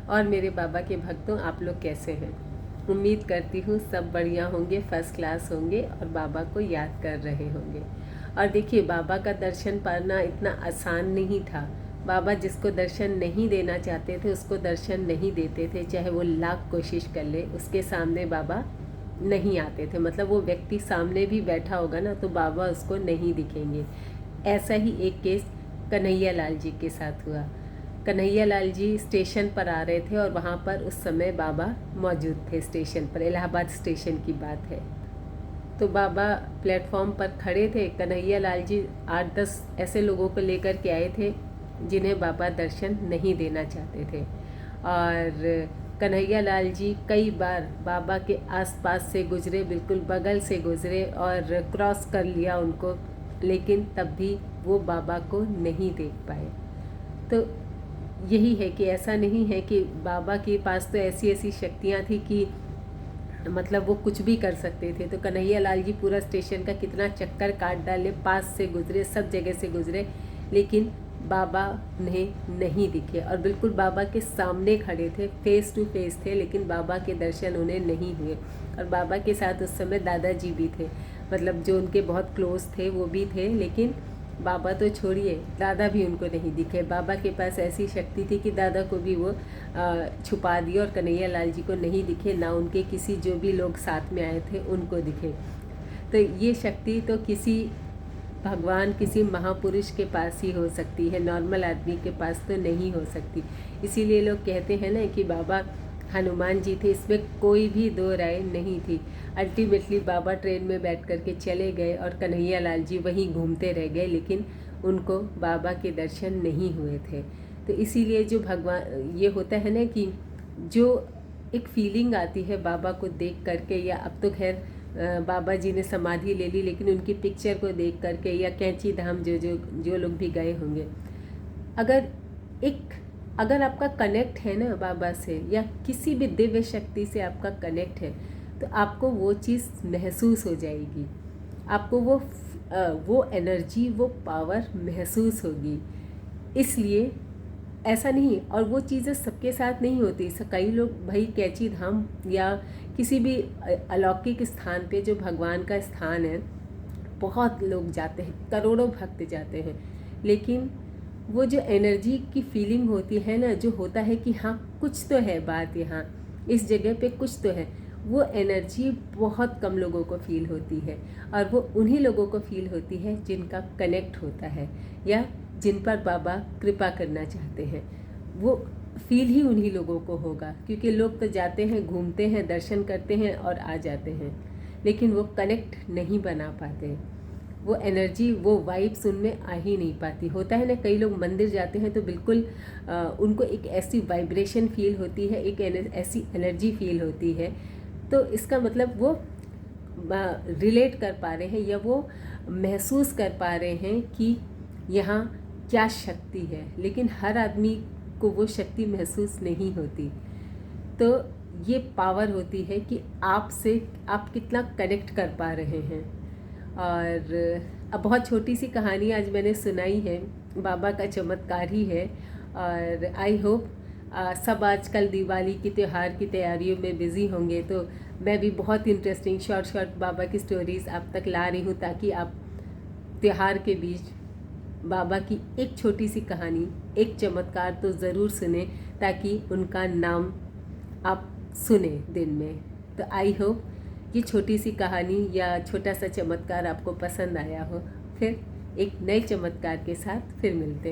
और मेरे बाबा के भक्तों, आप लोग कैसे हैं? उम्मीद करती हूँ सब बढ़िया होंगे, फर्स्ट क्लास होंगे और बाबा को याद कर रहे होंगे। और देखिए, बाबा का दर्शन पाना इतना आसान नहीं था। बाबा जिसको दर्शन नहीं देना चाहते थे उसको दर्शन नहीं देते थे, चाहे वो लाख कोशिश कर ले, उसके सामने बाबा नहीं आते थे। मतलब वो व्यक्ति सामने भी बैठा होगा ना तो बाबा उसको नहीं दिखेंगे। ऐसा ही एक केस कन्हैया लाल जी के साथ हुआ। कन्हैया लाल जी स्टेशन पर आ रहे थे और वहाँ पर उस समय बाबा मौजूद थे स्टेशन पर। इलाहाबाद स्टेशन की बात है। तो बाबा प्लेटफॉर्म पर खड़े थे। कन्हैया लाल जी 8-10 ऐसे लोगों को लेकर के आए थे जिन्हें बाबा दर्शन नहीं देना चाहते थे। और कन्हैया लाल जी कई बार बाबा के आसपास से गुजरे, बिल्कुल बगल से गुजरे और क्रॉस कर लिया उनको, लेकिन तब भी वो बाबा को नहीं देख पाए। तो यही है कि ऐसा नहीं है कि बाबा के पास तो ऐसी ऐसी शक्तियाँ थी कि मतलब वो कुछ भी कर सकते थे। तो कन्हैया लाल जी पूरा स्टेशन का कितना चक्कर काट डाले, पास से गुजरे, सब जगह से गुजरे, लेकिन बाबा उन्हें नहीं दिखे और बिल्कुल बाबा के सामने खड़े थे, फेस टू फेस थे, लेकिन बाबा के दर्शन उन्हें नहीं हुए। और बाबा के साथ उस समय दादाजी भी थे, मतलब जो उनके बहुत क्लोज थे वो भी थे, लेकिन बाबा तो छोड़िए, दादा भी उनको नहीं दिखे। बाबा के पास ऐसी शक्ति थी कि दादा को भी वो छुपा दिए और कन्हैया लाल जी को नहीं दिखे, ना उनके किसी जो भी लोग साथ में आए थे उनको दिखे। तो ये शक्ति तो किसी भगवान, किसी महापुरुष के पास ही हो सकती है, नॉर्मल आदमी के पास तो नहीं हो सकती। इसीलिए लोग कहते हैं ना कि बाबा हनुमान जी थे, इसमें कोई भी दो राय नहीं थी। अल्टीमेटली बाबा ट्रेन में बैठ कर के चले गए और कन्हैया लाल जी वहीं घूमते रह गए, लेकिन उनको बाबा के दर्शन नहीं हुए थे। तो इसीलिए जो भगवान, ये होता है ना कि जो एक फीलिंग आती है बाबा को देख करके, या अब तो खैर बाबा जी ने समाधि ले ली, लेकिन उनकी पिक्चर को देख करके, या कैंची धाम जो लोग भी गए होंगे, अगर आपका कनेक्ट है ना बाबा से या किसी भी दिव्य शक्ति से आपका कनेक्ट है, तो आपको वो चीज़ महसूस हो जाएगी, आपको वो एनर्जी, वो पावर महसूस होगी। इसलिए ऐसा नहीं, और वो चीज़ें सबके साथ नहीं होती। कई लोग भाई कैंची धाम या किसी भी अलौकिक स्थान पे जो भगवान का स्थान है, बहुत लोग जाते हैं, करोड़ों भक्त जाते हैं, लेकिन वो जो एनर्जी की फीलिंग होती है ना, जो होता है कि हाँ कुछ तो है बात, यहाँ इस जगह पे कुछ तो है, वो एनर्जी बहुत कम लोगों को फील होती है। और वो उन्हीं लोगों को फील होती है जिनका कनेक्ट होता है या जिन पर बाबा कृपा करना चाहते हैं। वो फील ही उन्हीं लोगों को होगा, क्योंकि लोग तो जाते हैं, घूमते हैं, दर्शन करते हैं और आ जाते हैं, लेकिन वो कनेक्ट नहीं बना पाते। वो एनर्जी, वो वाइब्स उनमें आ ही नहीं पाती। होता है ना, कई लोग मंदिर जाते हैं तो बिल्कुल उनको एक ऐसी वाइब्रेशन फील होती है, एक ऐसी एनर्जी फील होती है, तो इसका मतलब वो रिलेट कर पा रहे हैं या वो महसूस कर पा रहे हैं कि यहाँ क्या शक्ति है। लेकिन हर आदमी को वो शक्ति महसूस नहीं होती। तो ये पावर होती है कि आपसे आप कितना कनेक्ट कर पा रहे हैं। और अब बहुत छोटी सी कहानी आज मैंने सुनाई है, बाबा का चमत्कार ही है। और आई होप सब आजकल दिवाली की त्यौहार की तैयारियों में बिज़ी होंगे, तो मैं भी बहुत इंटरेस्टिंग शॉर्ट बाबा की स्टोरीज़ आप तक ला रही हूँ, ताकि आप त्यौहार के बीच बाबा की एक छोटी सी कहानी, एक चमत्कार तो ज़रूर सुने, ताकि उनका नाम आप सुने दिन में। तो आई होप ये छोटी सी कहानी या छोटा सा चमत्कार आपको पसंद आया हो। फिर एक नए चमत्कार के साथ फिर मिलते हैं।